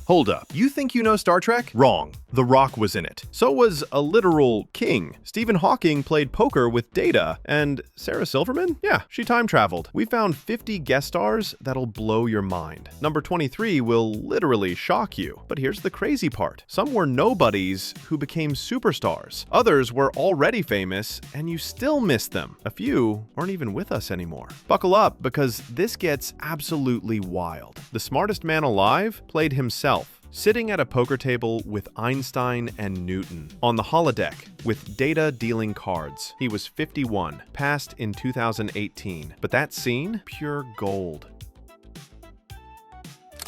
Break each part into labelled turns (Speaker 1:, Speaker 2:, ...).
Speaker 1: Hold up, you think you know Star Trek? Wrong. The Rock was in it. So was a literal king. Stephen Hawking played poker with Data, and Sarah Silverman? Yeah, she time traveled. We found 50 guest stars that'll blow your mind. Number 23 will literally shock you. But here's the crazy part. Some were nobodies who became superstars. Others were already famous, and you still miss them. A few aren't even with us anymore. Buckle up, because this gets absolutely wild. The smartest man alive played himself, sitting at a poker table with Einstein and Newton, on the holodeck with Data dealing cards. He was 51, passed in 2018, but that scene, pure gold.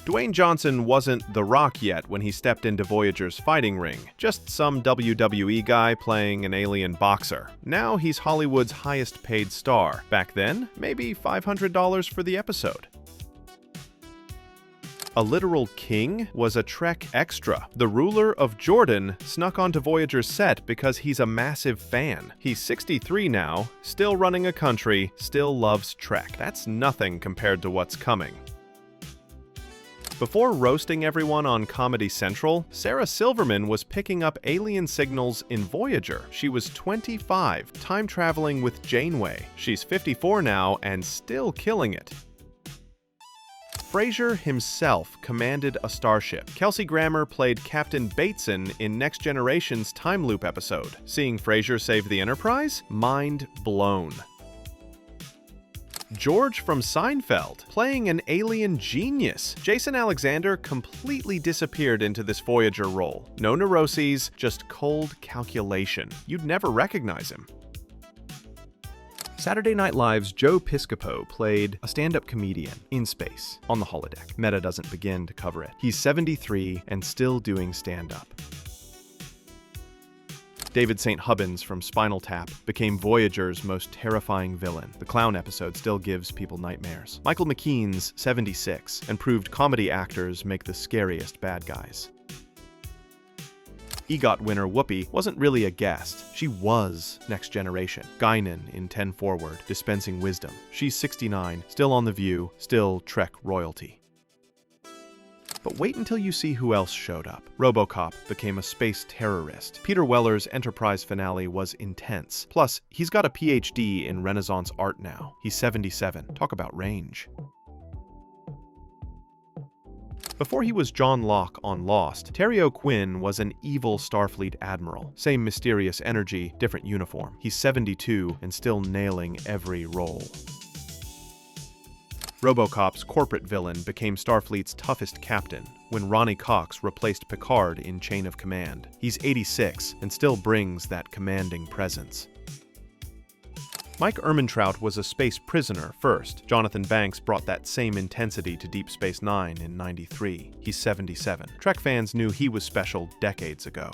Speaker 1: Dwayne Johnson wasn't The Rock yet when he stepped into Voyager's fighting ring, just some WWE guy playing an alien boxer. Now he's Hollywood's highest paid star. Back then, maybe $500 for the episode. A literal king was a Trek extra. The ruler of Jordan snuck onto Voyager's set because he's a massive fan. He's 63 now, still running a country, still loves Trek. That's nothing compared to what's coming. Before roasting everyone on Comedy Central, Sarah Silverman was picking up alien signals in Voyager. She was 25, time traveling with Janeway. She's 54 now and still killing it. Frasier himself commanded a starship. Kelsey Grammer played Captain Bateson in Next Generation's time loop episode. Seeing Frasier save the Enterprise? Mind blown. George from Seinfeld, playing an alien genius. Jason Alexander completely disappeared into this Voyager role. No neuroses, just cold calculation. You'd never recognize him. Saturday Night Live's Joe Piscopo played a stand-up comedian in space on the holodeck. Meta doesn't begin to cover it. He's 73 and still doing stand-up. David St. Hubbins from Spinal Tap became Voyager's most terrifying villain. The clown episode still gives people nightmares. Michael McKean's 76 and proved comedy actors make the scariest bad guys. EGOT winner Whoopi wasn't really a guest. She was Next Generation. Guinan in 10 Forward, dispensing wisdom. She's 69, still on The View, still Trek royalty. But wait until you see who else showed up. RoboCop became a space terrorist. Peter Weller's Enterprise finale was intense. Plus, he's got a PhD in Renaissance art now. He's 77. Talk about range. Before he was John Locke on Lost, Terry O'Quinn was an evil Starfleet admiral. Same mysterious energy, different uniform. He's 72 and still nailing every role. RoboCop's corporate villain became Starfleet's toughest captain when Ronnie Cox replaced Picard in Chain of Command. He's 86 and still brings that commanding presence. Mike Ehrmantraut was a space prisoner first. Jonathan Banks brought that same intensity to Deep Space Nine in '93. He's 77. Trek fans knew he was special decades ago.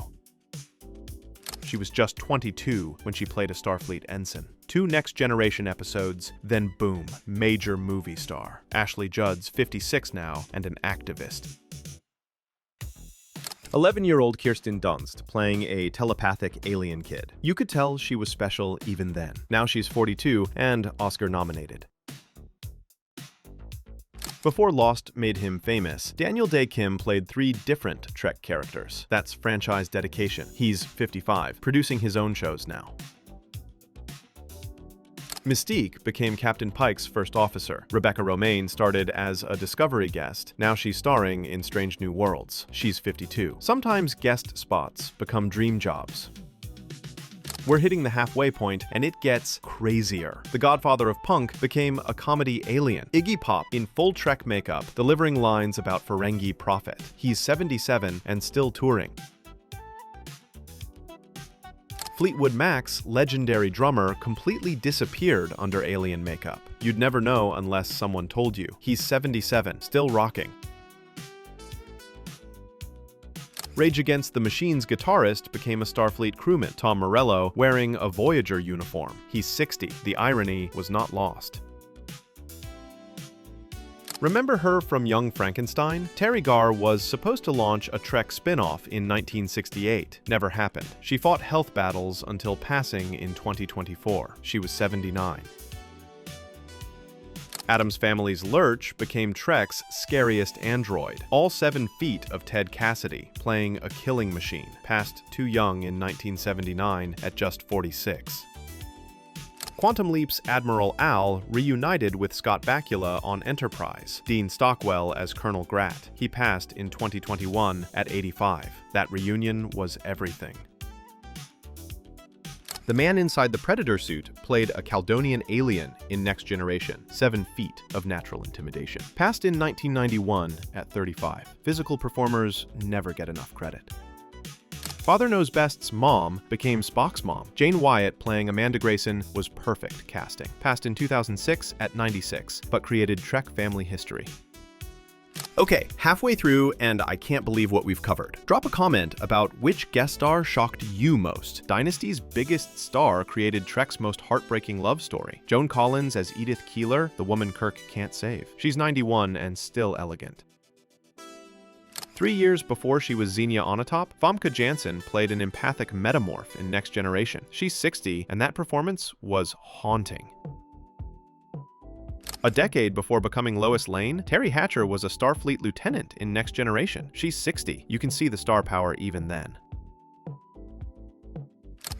Speaker 1: She was just 22 when she played a Starfleet ensign. 2 Next Generation episodes, then boom, major movie star. Ashley Judd's 56 now and an activist. 11-year-old Kirsten Dunst playing a telepathic alien kid. You could tell she was special even then. Now she's 42 and Oscar-nominated. Before Lost made him famous, Daniel Day Kim played 3 different Trek characters. That's franchise dedication. He's 55, producing his own shows now. Mystique became Captain Pike's first officer. Rebecca Romaine started as a Discovery guest. Now she's starring in Strange New Worlds. She's 52. Sometimes guest spots become dream jobs. We're hitting the halfway point, and it gets crazier. The godfather of punk became a comedy alien. Iggy Pop in full Trek makeup, delivering lines about Ferengi Prophet. He's 77 and still touring. Fleetwood Mac's legendary drummer completely disappeared under alien makeup. You'd never know unless someone told you. He's 77, still rocking. Rage Against the Machine's guitarist became a Starfleet crewman, Tom Morello, wearing a Voyager uniform. He's 60. The irony was not lost. Remember her from Young Frankenstein? Terry Garr was supposed to launch a Trek spin-off in 1968. Never happened. She fought health battles until passing in 2024. She was 79. Addams Family's Lurch became Trek's scariest android. All 7 feet of Ted Cassidy, playing a killing machine, passed too young in 1979 at just 46. Quantum Leap's Admiral Al reunited with Scott Bakula on Enterprise, Dean Stockwell as Colonel Grat. He passed in 2021 at 85. That reunion was everything. The man inside the Predator suit played a Caledonian alien in Next Generation, 7 feet of natural intimidation. Passed in 1991 at 35. Physical performers never get enough credit. Father Knows Best's mom became Spock's mom. Jane Wyatt playing Amanda Grayson was perfect casting. Passed in 2006 at 96, but created Trek family history. Okay, halfway through, and I can't believe what we've covered. Drop a comment about which guest star shocked you most. Dynasty's biggest star created Trek's most heartbreaking love story. Joan Collins as Edith Keeler, the woman Kirk can't save. She's 91 and still elegant. 3 years before she was Xenia Onatopp, Famke Janssen played an empathic metamorph in Next Generation. She's 60, and that performance was haunting. A decade before becoming Lois Lane, Terry Hatcher was a Starfleet lieutenant in Next Generation. She's 60. You can see the star power even then.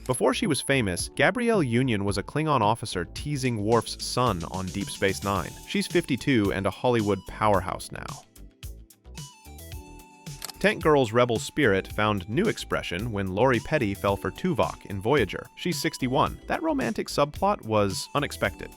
Speaker 1: Before she was famous, Gabrielle Union was a Klingon officer teasing Worf's son on Deep Space Nine. She's 52 and a Hollywood powerhouse now. Tank Girl's rebel spirit found new expression when Lori Petty fell for Tuvok in Voyager. She's 61. That romantic subplot was unexpected.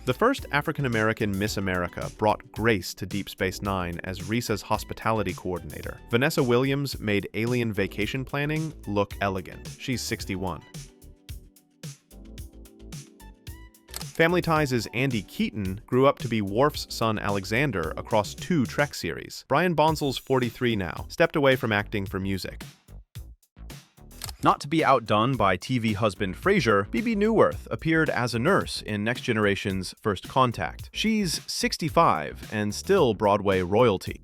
Speaker 1: The first African-American Miss America brought grace to Deep Space Nine as Risa's hospitality coordinator. Vanessa Williams made alien vacation planning look elegant. She's 61. Family Ties' Andy Keaton grew up to be Worf's son Alexander across 2 Trek series. Brian Bonsel's 43 now, stepped away from acting for music. Not to be outdone by TV husband Frasier, Bebe Neuwirth appeared as a nurse in Next Generation's First Contact. She's 65 and still Broadway royalty.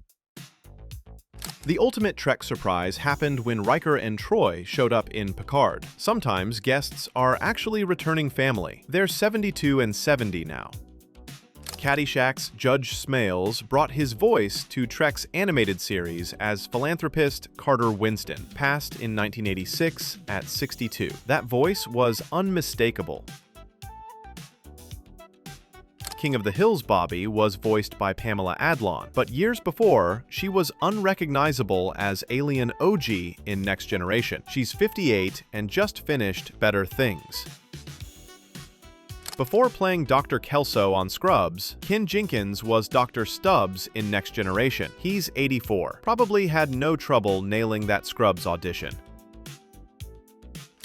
Speaker 1: The ultimate Trek surprise happened when Riker and Troy showed up in Picard. Sometimes guests are actually returning family. They're 72 and 70 now. Caddyshack's Judge Smales brought his voice to Trek's animated series as philanthropist Carter Winston, passed in 1986 at 62. That voice was unmistakable. King of the Hills Bobby was voiced by Pamela Adlon, but years before, she was unrecognizable as Alien OG in Next Generation. She's 58 and just finished Better Things. Before playing Dr. Kelso on Scrubs, Ken Jenkins was Dr. Stubbs in Next Generation. He's 84. Probably had no trouble nailing that Scrubs audition.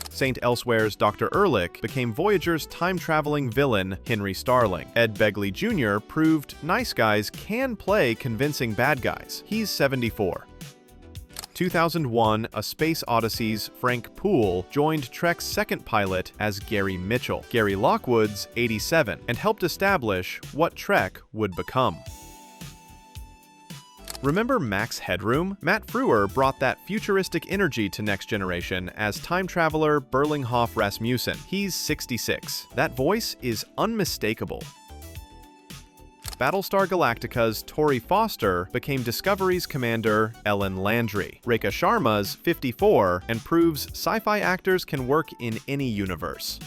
Speaker 1: St. Elsewhere's Dr. Ehrlich became Voyager's time-traveling villain, Henry Starling. Ed Begley Jr. proved nice guys can play convincing bad guys. He's 74. 2001, A Space Odyssey's Frank Poole joined Trek's second pilot as Gary Mitchell. Gary Lockwood's 87, and helped establish what Trek would become. Remember Max Headroom? Matt Frewer brought that futuristic energy to Next Generation as time traveler Berlinghoff Rasmussen. He's 66. That voice is unmistakable. Battlestar Galactica's Tori Foster became Discovery's commander Ellen Landry. Rekha Sharma's 54 and proves sci-fi actors can work in any universe.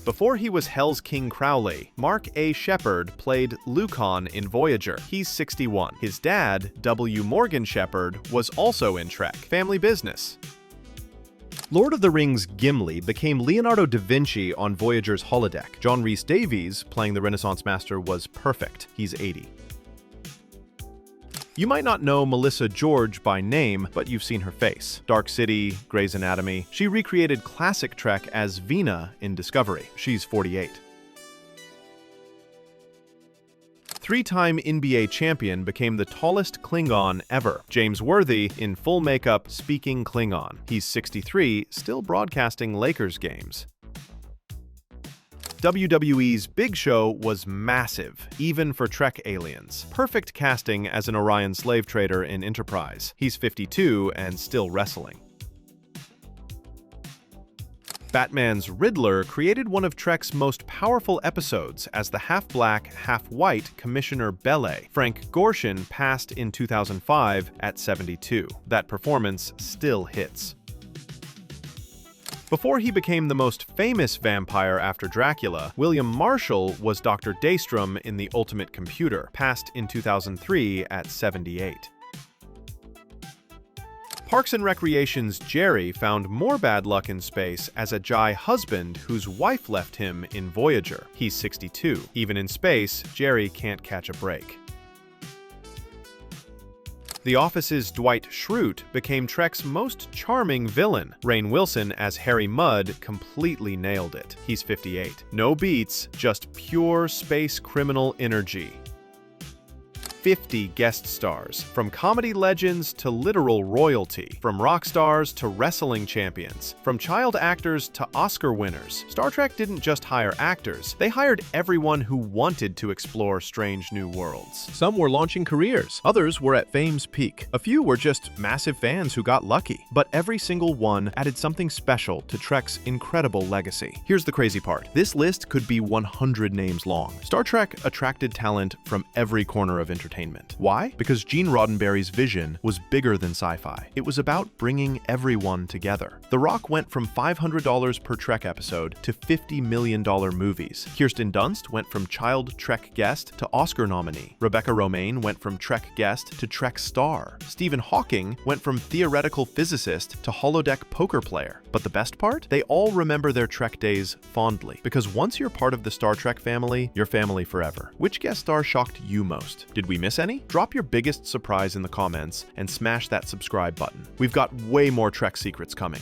Speaker 1: Before he was Hell's King Crowley, Mark A. Shepard played Lucan in Voyager. He's 61. His dad, W. Morgan Shepard, was also in Trek. Family business. Lord of the Rings Gimli became Leonardo da Vinci on Voyager's holodeck. John Rhys Davies, playing the Renaissance Master, was perfect. He's 80. You might not know Melissa George by name, but you've seen her face. Dark City, Grey's Anatomy. She recreated classic Trek as Vina in Discovery. She's 48. 3-time NBA champion became the tallest Klingon ever. James Worthy in full makeup speaking Klingon. He's 63, still broadcasting Lakers games. WWE's Big Show was massive, even for Trek aliens. Perfect casting as an Orion slave trader in Enterprise. He's 52 and still wrestling. Batman's Riddler created one of Trek's most powerful episodes as the half-black, half-white Commissioner Bele. Frank Gorshin passed in 2005 at 72. That performance still hits. Before he became the most famous vampire after Dracula, William Marshall was Dr. Daystrom in The Ultimate Computer, passed in 2003 at 78. Parks and Recreation's Jerry found more bad luck in space as a Jai husband whose wife left him in Voyager. He's 62. Even in space, Jerry can't catch a break. The Office's Dwight Schrute became Trek's most charming villain. Rainn Wilson as Harry Mudd completely nailed it. He's 58. No beats, just pure space criminal energy. 50 guest stars, from comedy legends to literal royalty, from rock stars to wrestling champions, from child actors to Oscar winners. Star Trek didn't just hire actors, they hired everyone who wanted to explore strange new worlds. Some were launching careers, others were at fame's peak. A few were just massive fans who got lucky, but every single one added something special to Trek's incredible legacy. Here's the crazy part. This list could be 100 names long. Star Trek attracted talent from every corner of entertainment. Why? Because Gene Roddenberry's vision was bigger than sci-fi. It was about bringing everyone together. The Rock went from $500 per Trek episode to $50 million movies. Kirsten Dunst went from child Trek guest to Oscar nominee. Rebecca Romijn went from Trek guest to Trek star. Stephen Hawking went from theoretical physicist to holodeck poker player. But the best part? They all remember their Trek days fondly. Because once you're part of the Star Trek family, you're family forever. Which guest star shocked you most? Did we miss any? Drop your biggest surprise in the comments and smash that subscribe button. We've got way more Trek secrets coming.